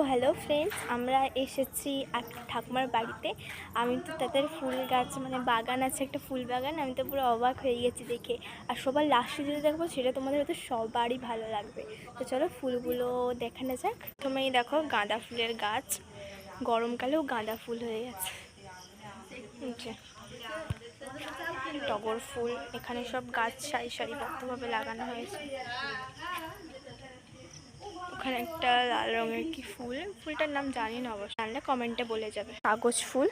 Hello friends, আমরা এসেছি ঠাকুমার বাড়িতে। আমি তো তাদের ফুল গাছ মানে বাগান আছে, একটা ফুল বাগান। আমি তো পুরো অবাক হয়ে গেছি দেখে। আর সবার লাস্টে যেটা দেখবো সেটা তোমাদের হয়তো সবারই ভালো লাগবে। তো চলো ফুলগুলো দেখানো যাক। প্রথমেই দেখো গাঁদা ফুলের গাছ, গরমকালেও গাঁদা ফুল হয়ে গেছে। টগর ফুল, এখানে সব গাছ সারি সারিবদ্ধভাবে লাগানো হয়েছে। ওখানে একটা লাল রঙের কি ফুল, ফুলটার নাম জানি না, অবশ্য জানলে কমেন্টে বলে যাবে। কাগজ ফুল,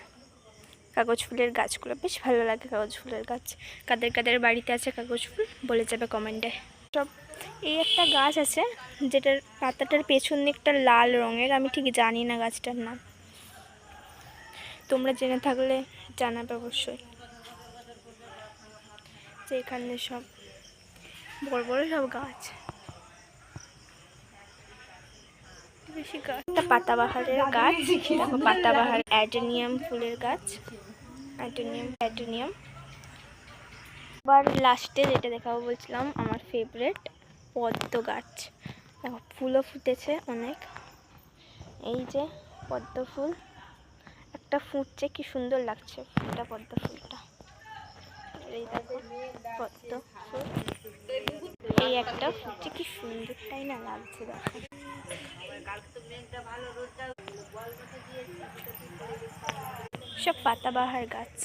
কাগজ ফুলের গাছগুলো বেশ ভালো লাগে। কাগজ ফুলের গাছ কাদের কাদের বাড়িতে আছে কাগজ ফুল বলে যাবে কমেন্টে। সব এই একটা গাছ আছে যেটার পাতাটার পেছন দিকটা লাল রঙের, আমি ঠিক জানি না গাছটার নাম, তোমরা জেনে থাকলে জানাবে অবশ্যই। যে এখানে সব বড় বড় সব গাছ, বেশি গাছ। একটা পাতাবাহারের গাছ, দেখো পাতাবাহার। অ্যাডেনিয়াম ফুলের গাছ, অ্যাডেনিয়াম। আবার লাস্টে যেটা দেখাবো বলছিলাম, আমার ফেভারিট পদ্ম গাছ। দেখো ফুলও ফুটেছে অনেক। এই যে পদ্ম ফুল একটা ফুটছে, কি সুন্দর লাগছে ফুলটা, পদ্ম ফুলটা। এই দেখো পদ্ম ফুল, এই একটা ফুটছে, কি সুন্দর তাই না লাগছে দেখো। সব পাতাবাহার গাছ।